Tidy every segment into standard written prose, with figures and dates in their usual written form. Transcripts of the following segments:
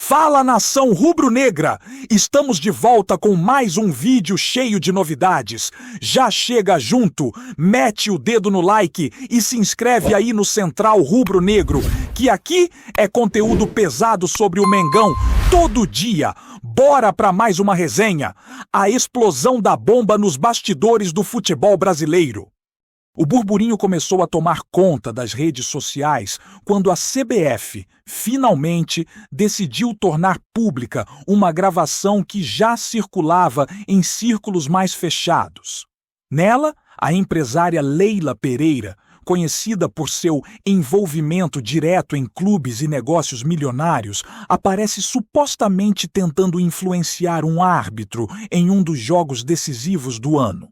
Fala, nação rubro-negra! Estamos de volta com mais um vídeo cheio de novidades. Já chega junto, mete o dedo no like e se inscreve aí no Central Rubro-Negro, que aqui é conteúdo pesado sobre o Mengão todo dia. Bora para mais uma resenha. A explosão da bomba nos bastidores do futebol brasileiro. O burburinho começou a tomar conta das redes sociais quando a CBF, finalmente, decidiu tornar pública uma gravação que já circulava em círculos mais fechados. Nela, a empresária Leila Pereira, conhecida por seu envolvimento direto em clubes e negócios milionários, aparece supostamente tentando influenciar um árbitro em um dos jogos decisivos do ano.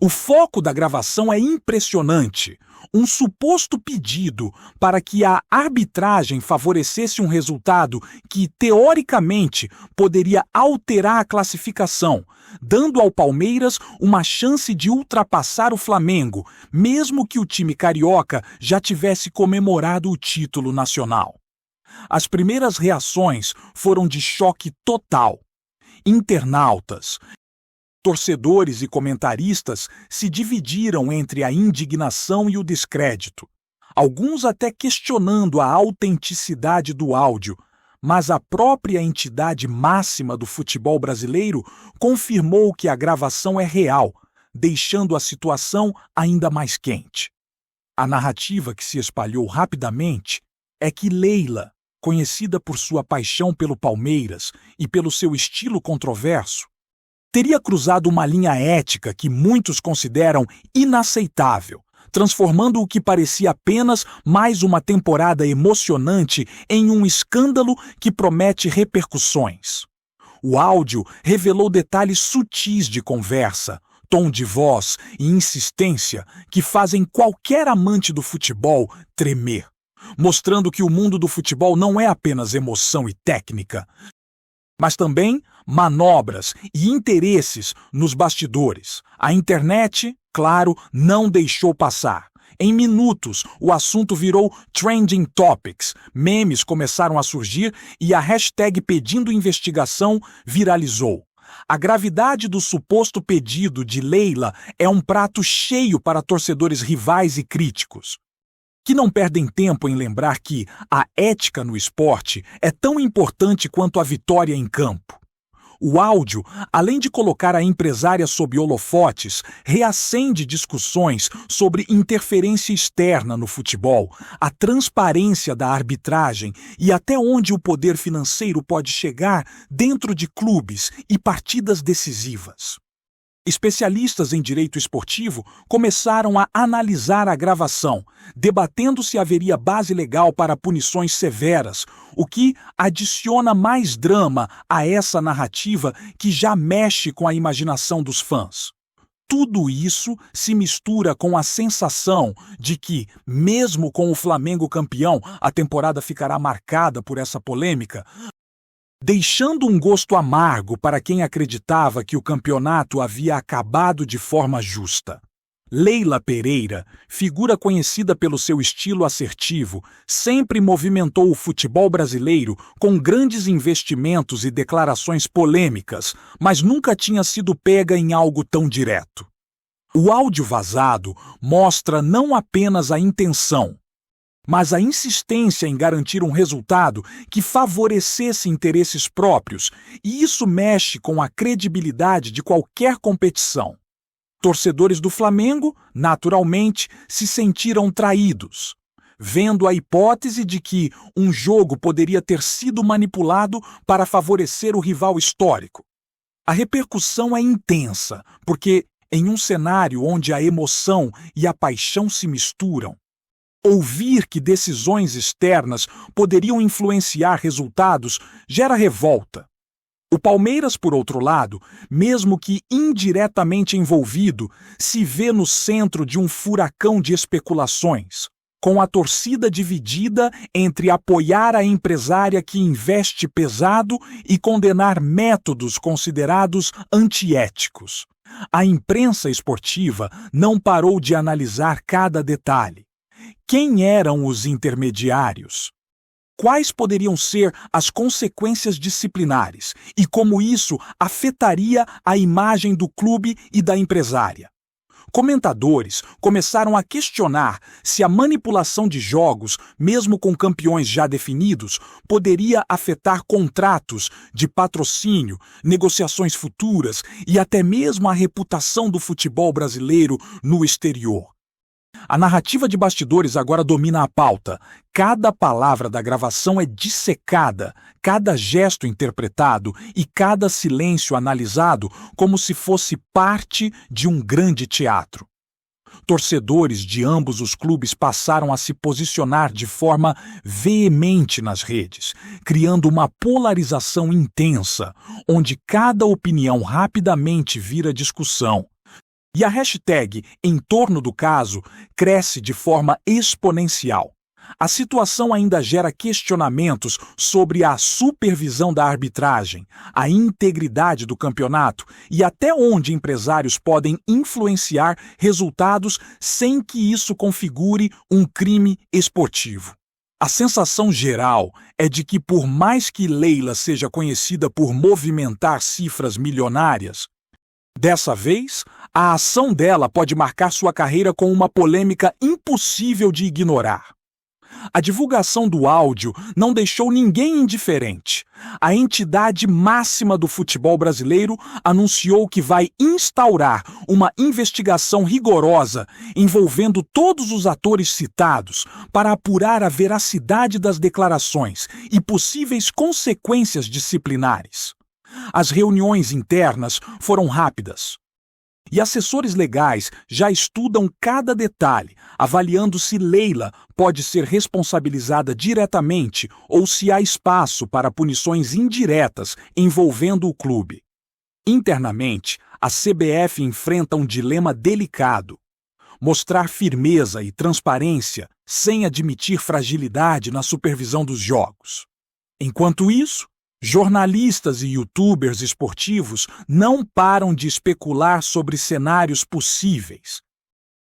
O foco da gravação é impressionante. Um suposto pedido para que a arbitragem favorecesse um resultado que, teoricamente, poderia alterar a classificação, dando ao Palmeiras uma chance de ultrapassar o Flamengo, mesmo que o time carioca já tivesse comemorado o título nacional. As primeiras reações foram de choque total. Internautas, torcedores e comentaristas se dividiram entre a indignação e o descrédito, alguns até questionando a autenticidade do áudio, mas a própria entidade máxima do futebol brasileiro confirmou que a gravação é real, deixando a situação ainda mais quente. A narrativa que se espalhou rapidamente é que Leila, conhecida por sua paixão pelo Palmeiras e pelo seu estilo controverso, teria cruzado uma linha ética que muitos consideram inaceitável, transformando o que parecia apenas mais uma temporada emocionante em um escândalo que promete repercussões. O áudio revelou detalhes sutis de conversa, tom de voz e insistência que fazem qualquer amante do futebol tremer, mostrando que o mundo do futebol não é apenas emoção e técnica, mas também manobras e interesses nos bastidores. A internet, claro, não deixou passar. Em minutos, o assunto virou trending topics, memes começaram a surgir e a hashtag pedindo investigação viralizou. A gravidade do suposto pedido de Leila é um prato cheio para torcedores rivais e críticos, que não perdem tempo em lembrar que a ética no esporte é tão importante quanto a vitória em campo. O áudio, além de colocar a empresária sob holofotes, reacende discussões sobre interferência externa no futebol, a transparência da arbitragem e até onde o poder financeiro pode chegar dentro de clubes e partidas decisivas. Especialistas em direito esportivo começaram a analisar a gravação, debatendo se haveria base legal para punições severas, o que adiciona mais drama a essa narrativa que já mexe com a imaginação dos fãs. Tudo isso se mistura com a sensação de que, mesmo com o Flamengo campeão, a temporada ficará marcada por essa polêmica, deixando um gosto amargo para quem acreditava que o campeonato havia acabado de forma justa. Leila Pereira, figura conhecida pelo seu estilo assertivo, sempre movimentou o futebol brasileiro com grandes investimentos e declarações polêmicas, mas nunca tinha sido pega em algo tão direto. O áudio vazado mostra não apenas a intenção, mas a insistência em garantir um resultado que favorecesse interesses próprios, e isso mexe com a credibilidade de qualquer competição. Torcedores do Flamengo, naturalmente, se sentiram traídos, vendo a hipótese de que um jogo poderia ter sido manipulado para favorecer o rival histórico. A repercussão é intensa, porque, em um cenário onde a emoção e a paixão se misturam, ouvir que decisões externas poderiam influenciar resultados gera revolta. O Palmeiras, por outro lado, mesmo que indiretamente envolvido, se vê no centro de um furacão de especulações, com a torcida dividida entre apoiar a empresária que investe pesado e condenar métodos considerados antiéticos. A imprensa esportiva não parou de analisar cada detalhe. Quem eram os intermediários? quais poderiam ser as consequências disciplinares e como isso afetaria a imagem do clube e da empresária. Comentadores começaram a questionar se a manipulação de jogos, mesmo com campeões já definidos, poderia afetar contratos de patrocínio, negociações futuras e até mesmo a reputação do futebol brasileiro no exterior. A narrativa de bastidores agora domina a pauta. Cada palavra da gravação é dissecada, cada gesto interpretado e cada silêncio analisado como se fosse parte de um grande teatro. Torcedores de ambos os clubes passaram a se posicionar de forma veemente nas redes, criando uma polarização intensa, onde cada opinião rapidamente vira discussão. E a hashtag em torno do caso cresce de forma exponencial. A situação ainda gera questionamentos sobre a supervisão da arbitragem, a integridade do campeonato e até onde empresários podem influenciar resultados sem que isso configure um crime esportivo. A sensação geral é de que, por mais que Leila seja conhecida por movimentar cifras milionárias, dessa vez, a ação dela pode marcar sua carreira com uma polêmica impossível de ignorar. A divulgação do áudio não deixou ninguém indiferente. A entidade máxima do futebol brasileiro anunciou que vai instaurar uma investigação rigorosa envolvendo todos os atores citados para apurar a veracidade das declarações e possíveis consequências disciplinares. As reuniões internas foram rápidas. E assessores legais já estudam cada detalhe, avaliando se Leila pode ser responsabilizada diretamente ou se há espaço para punições indiretas envolvendo o clube. Internamente, a CBF enfrenta um dilema delicado: mostrar firmeza e transparência sem admitir fragilidade na supervisão dos jogos. Enquanto isso, jornalistas e youtubers esportivos não param de especular sobre cenários possíveis,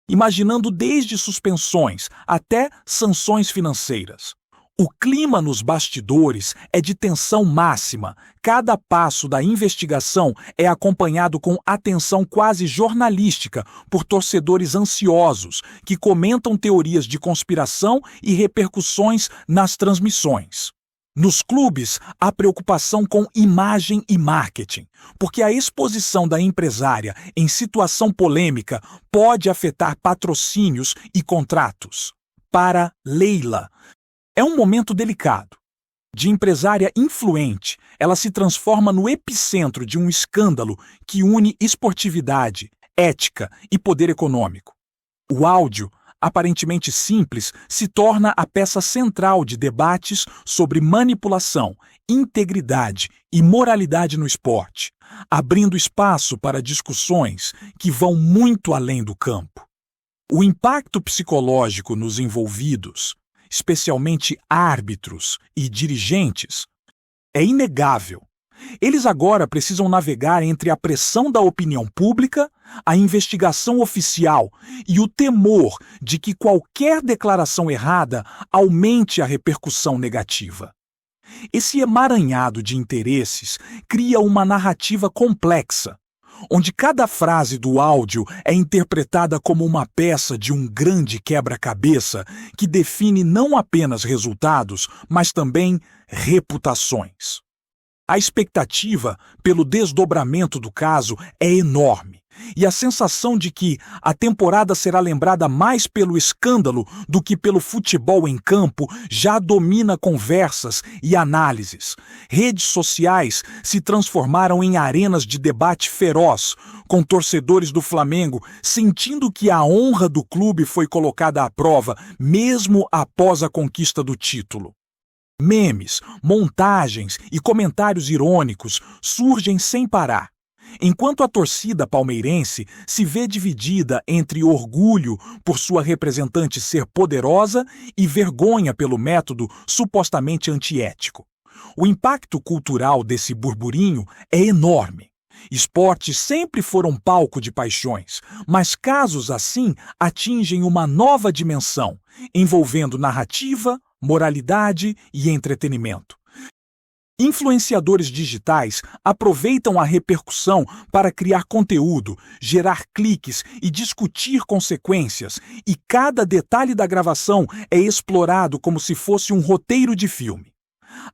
imaginando desde suspensões até sanções financeiras. O clima nos bastidores é de tensão máxima. Cada passo da investigação é acompanhado com atenção quase jornalística por torcedores ansiosos que comentam teorias de conspiração e repercussões nas transmissões. Nos clubes, há preocupação com imagem e marketing, porque a exposição da empresária em situação polêmica pode afetar patrocínios e contratos. Para Leila, é um momento delicado. De empresária influente, ela se transforma no epicentro de um escândalo que une esportividade, ética e poder econômico. O áudio, aparentemente simples, se torna a peça central de debates sobre manipulação, integridade e moralidade no esporte, abrindo espaço para discussões que vão muito além do campo. O impacto psicológico nos envolvidos, especialmente árbitros e dirigentes, é inegável. Eles agora precisam navegar entre a pressão da opinião pública, a investigação oficial e o temor de que qualquer declaração errada aumente a repercussão negativa. Esse emaranhado de interesses cria uma narrativa complexa, onde cada frase do áudio é interpretada como uma peça de um grande quebra-cabeça que define não apenas resultados, mas também reputações. A expectativa pelo desdobramento do caso é enorme, e a sensação de que a temporada será lembrada mais pelo escândalo do que pelo futebol em campo já domina conversas e análises. Redes sociais se transformaram em arenas de debate feroz, com torcedores do Flamengo sentindo que a honra do clube foi colocada à prova, mesmo após a conquista do título. Memes, montagens e comentários irônicos surgem sem parar, enquanto a torcida palmeirense se vê dividida entre orgulho por sua representante ser poderosa e vergonha pelo método supostamente antiético. O impacto cultural desse burburinho é enorme. Esportes sempre foram palco de paixões, mas casos assim atingem uma nova dimensão, envolvendo narrativa, moralidade e entretenimento. Influenciadores digitais aproveitam a repercussão para criar conteúdo, gerar cliques e discutir consequências, e cada detalhe da gravação é explorado como se fosse um roteiro de filme.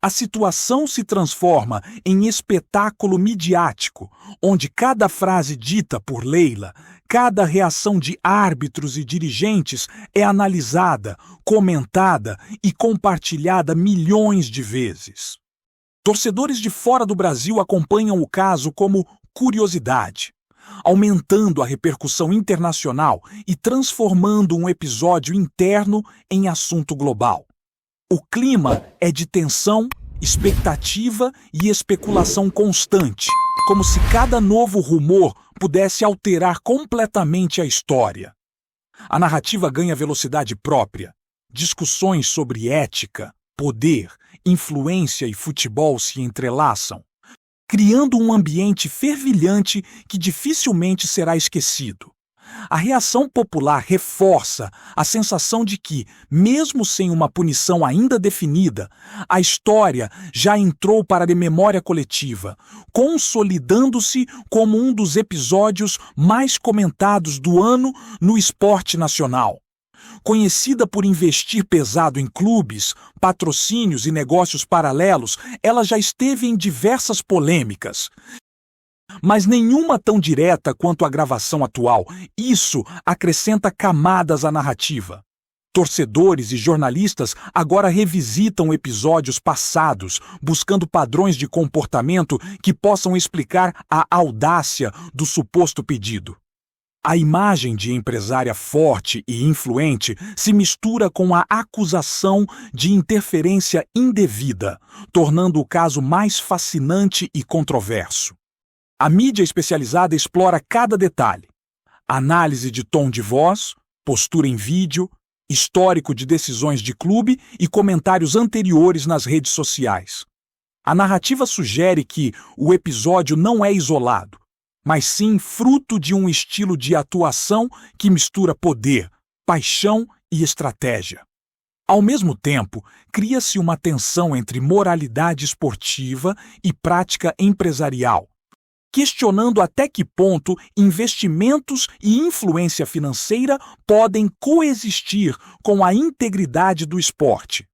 A situação se transforma em espetáculo midiático, onde cada frase dita por Leila, cada reação de árbitros e dirigentes é analisada, comentada e compartilhada milhões de vezes. Torcedores de fora do Brasil acompanham o caso como curiosidade, aumentando a repercussão internacional e transformando um episódio interno em assunto global. O clima é de tensão, expectativa e especulação constante, como se cada novo rumor pudesse alterar completamente a história. A narrativa ganha velocidade própria. Discussões sobre ética, poder, influência e futebol se entrelaçam, criando um ambiente fervilhante que dificilmente será esquecido. A reação popular reforça a sensação de que, mesmo sem uma punição ainda definida, a história já entrou para a memória coletiva, consolidando-se como um dos episódios mais comentados do ano no esporte nacional. Conhecida por investir pesado em clubes, patrocínios e negócios paralelos, ela já esteve em diversas polêmicas. Mas nenhuma tão direta quanto a gravação atual. Isso acrescenta camadas à narrativa. Torcedores e jornalistas agora revisitam episódios passados, buscando padrões de comportamento que possam explicar a audácia do suposto pedido. A imagem de empresária forte e influente se mistura com a acusação de interferência indevida, tornando o caso mais fascinante e controverso. A mídia especializada explora cada detalhe: análise de tom de voz, postura em vídeo, histórico de decisões de clube e comentários anteriores nas redes sociais. A narrativa sugere que o episódio não é isolado, mas sim fruto de um estilo de atuação que mistura poder, paixão e estratégia. Ao mesmo tempo, cria-se uma tensão entre moralidade esportiva e prática empresarial, questionando até que ponto investimentos e influência financeira podem coexistir com a integridade do esporte.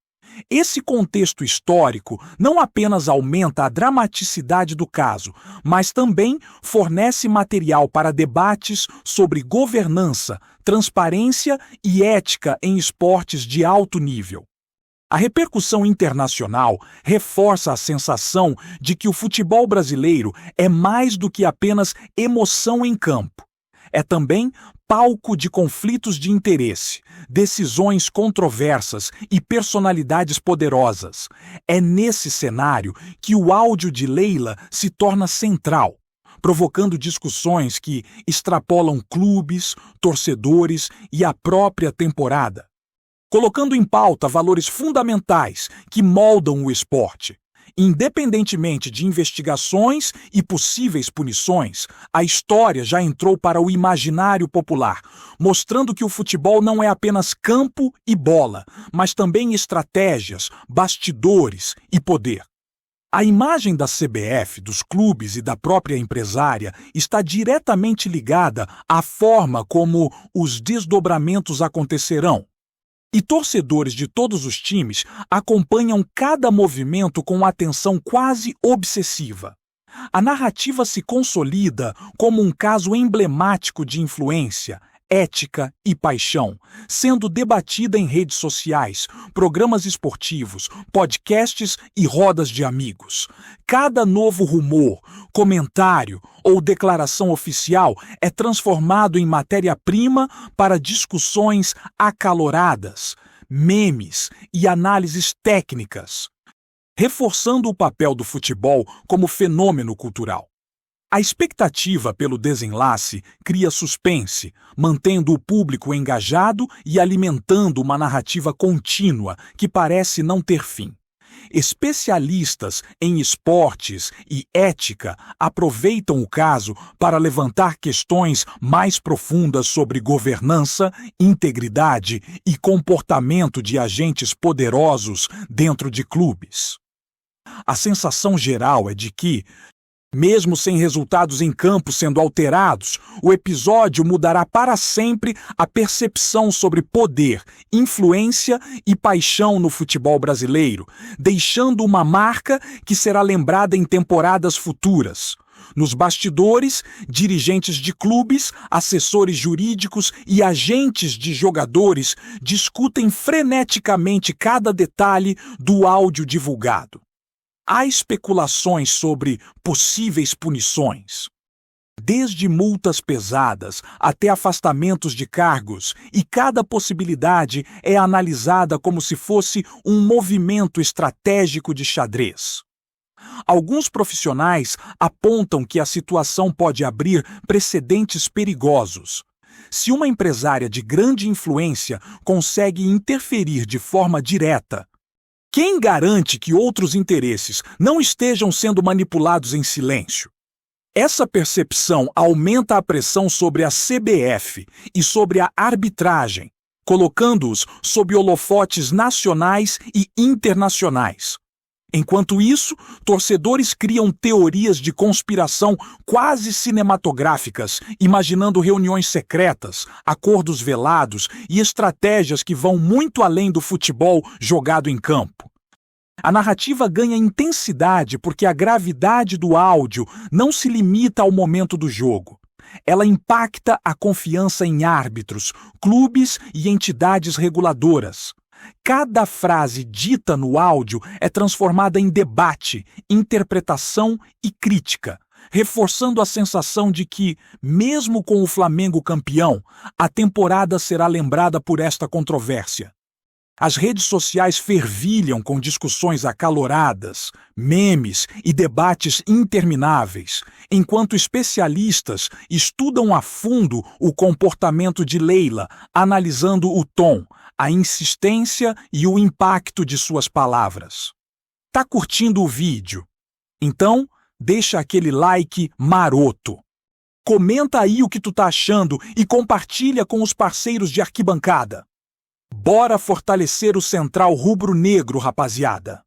Esse contexto histórico não apenas aumenta a dramaticidade do caso, mas também fornece material para debates sobre governança, transparência e ética em esportes de alto nível. A repercussão internacional reforça a sensação de que o futebol brasileiro é mais do que apenas emoção em campo. É também palco de conflitos de interesse, decisões controversas e personalidades poderosas. É nesse cenário que o áudio de Leila se torna central, provocando discussões que extrapolam clubes, torcedores e a própria temporada, colocando em pauta valores fundamentais que moldam o esporte. Independentemente de investigações e possíveis punições, a história já entrou para o imaginário popular, mostrando que o futebol não é apenas campo e bola, mas também estratégias, bastidores e poder. A imagem da CBF, dos clubes e da própria empresária está diretamente ligada à forma como os desdobramentos acontecerão. E torcedores de todos os times acompanham cada movimento com atenção quase obsessiva. A narrativa se consolida como um caso emblemático de influência, ética e paixão, sendo debatida em redes sociais, programas esportivos, podcasts e rodas de amigos. Cada novo rumor, comentário ou declaração oficial é transformado em matéria-prima para discussões acaloradas, memes e análises técnicas, reforçando o papel do futebol como fenômeno cultural. A expectativa pelo desenlace cria suspense, mantendo o público engajado e alimentando uma narrativa contínua que parece não ter fim. Especialistas em esportes e ética aproveitam o caso para levantar questões mais profundas sobre governança, integridade e comportamento de agentes poderosos dentro de clubes. A sensação geral é de que, mesmo sem resultados em campo sendo alterados, o episódio mudará para sempre a percepção sobre poder, influência e paixão no futebol brasileiro, deixando uma marca que será lembrada em temporadas futuras. Nos bastidores, dirigentes de clubes, assessores jurídicos e agentes de jogadores discutem freneticamente cada detalhe do áudio divulgado. Há especulações sobre possíveis punições, desde multas pesadas até afastamentos de cargos, e cada possibilidade é analisada como se fosse um movimento estratégico de xadrez. Alguns profissionais apontam que a situação pode abrir precedentes perigosos. Se uma empresária de grande influência consegue interferir de forma direta, quem garante que outros interesses não estejam sendo manipulados em silêncio? Essa percepção aumenta a pressão sobre a CBF e sobre a arbitragem, colocando-os sob holofotes nacionais e internacionais. Enquanto isso, torcedores criam teorias de conspiração quase cinematográficas, imaginando reuniões secretas, acordos velados e estratégias que vão muito além do futebol jogado em campo. A narrativa ganha intensidade porque a gravidade do áudio não se limita ao momento do jogo. Ela impacta a confiança em árbitros, clubes e entidades reguladoras. Cada frase dita no áudio é transformada em debate, interpretação e crítica, reforçando a sensação de que, mesmo com o Flamengo campeão, a temporada será lembrada por esta controvérsia. As redes sociais fervilham com discussões acaloradas, memes e debates intermináveis, enquanto especialistas estudam a fundo o comportamento de Leila, analisando o tom, a insistência e o impacto de suas palavras. Tá curtindo o vídeo? Então, deixa aquele like maroto. Comenta aí o que tu tá achando e compartilha com os parceiros de arquibancada. Bora fortalecer o Central Rubro-Negro, rapaziada!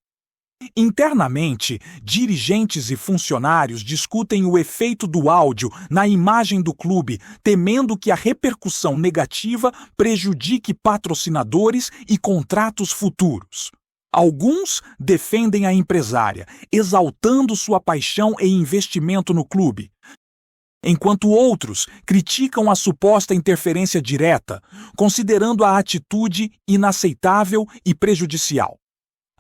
Internamente, dirigentes e funcionários discutem o efeito do áudio na imagem do clube, temendo que a repercussão negativa prejudique patrocinadores e contratos futuros. Alguns defendem a empresária, exaltando sua paixão e investimento no clube, enquanto outros criticam a suposta interferência direta, considerando a atitude inaceitável e prejudicial.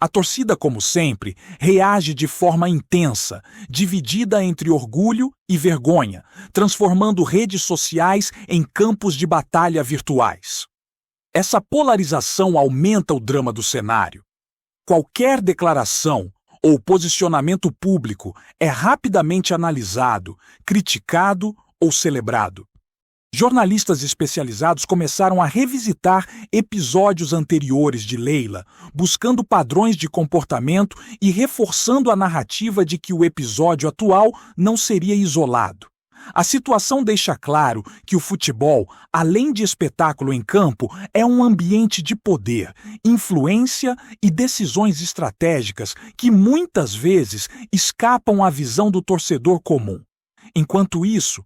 A torcida, como sempre, reage de forma intensa, dividida entre orgulho e vergonha, transformando redes sociais em campos de batalha virtuais. Essa polarização aumenta o drama do cenário. Qualquer declaração ou posicionamento público é rapidamente analisado, criticado ou celebrado. Jornalistas especializados começaram a revisitar episódios anteriores de Leila, buscando padrões de comportamento e reforçando a narrativa de que o episódio atual não seria isolado. A situação deixa claro que o futebol, além de espetáculo em campo, é um ambiente de poder, influência e decisões estratégicas que muitas vezes escapam à visão do torcedor comum. Enquanto isso,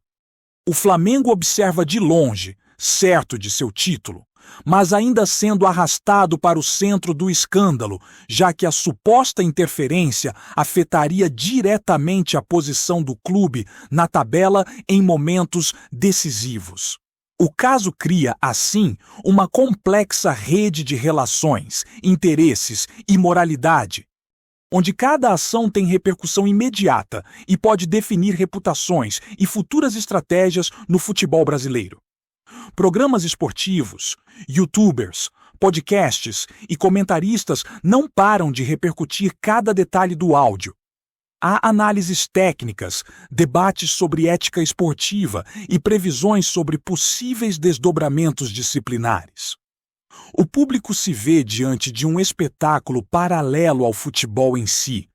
o Flamengo observa de longe, certo de seu título, mas ainda sendo arrastado para o centro do escândalo, já que a suposta interferência afetaria diretamente a posição do clube na tabela em momentos decisivos. O caso cria, assim, uma complexa rede de relações, interesses e moralidade, onde cada ação tem repercussão imediata e pode definir reputações e futuras estratégias no futebol brasileiro. Programas esportivos, youtubers, podcasts e comentaristas não param de repercutir cada detalhe do áudio. Há análises técnicas, debates sobre ética esportiva e previsões sobre possíveis desdobramentos disciplinares. O público se vê diante de um espetáculo paralelo ao futebol em si,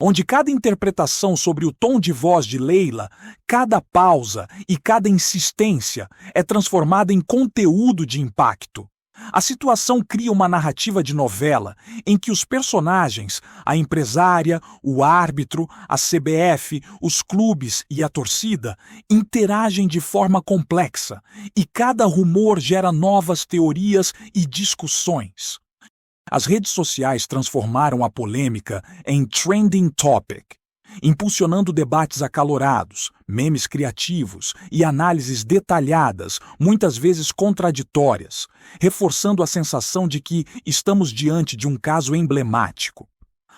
onde cada interpretação sobre o tom de voz de Leila, cada pausa e cada insistência é transformada em conteúdo de impacto. A situação cria uma narrativa de novela em que os personagens, a empresária, o árbitro, a CBF, os clubes e a torcida interagem de forma complexa e cada rumor gera novas teorias e discussões. As redes sociais transformaram a polêmica em trending topic, impulsionando debates acalorados, memes criativos e análises detalhadas, muitas vezes contraditórias, reforçando a sensação de que estamos diante de um caso emblemático.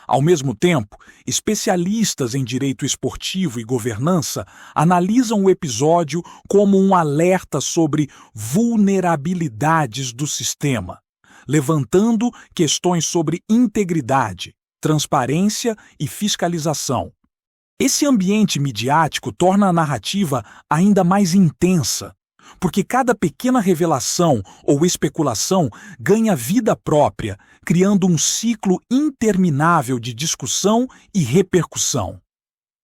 Ao mesmo tempo, especialistas em direito esportivo e governança analisam o episódio como um alerta sobre vulnerabilidades do sistema, levantando questões sobre integridade, transparência e fiscalização. Esse ambiente midiático torna a narrativa ainda mais intensa, porque cada pequena revelação ou especulação ganha vida própria, criando um ciclo interminável de discussão e repercussão.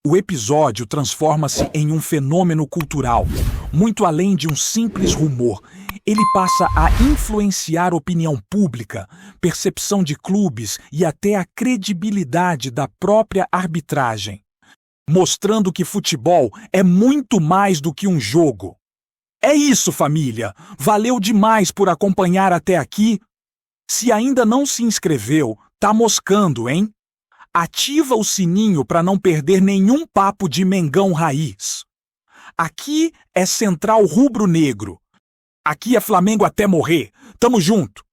O episódio transforma-se em um fenômeno cultural, muito além de um simples rumor. Ele passa a influenciar opinião pública, percepção de clubes e até a credibilidade da própria arbitragem, mostrando que futebol é muito mais do que um jogo. É isso, família! Valeu demais por acompanhar até aqui. Se ainda não se inscreveu, tá moscando, hein? Ativa o sininho para não perder nenhum papo de Mengão Raiz. Aqui é Central Rubro Negro. Aqui é Flamengo até morrer. Tamo junto!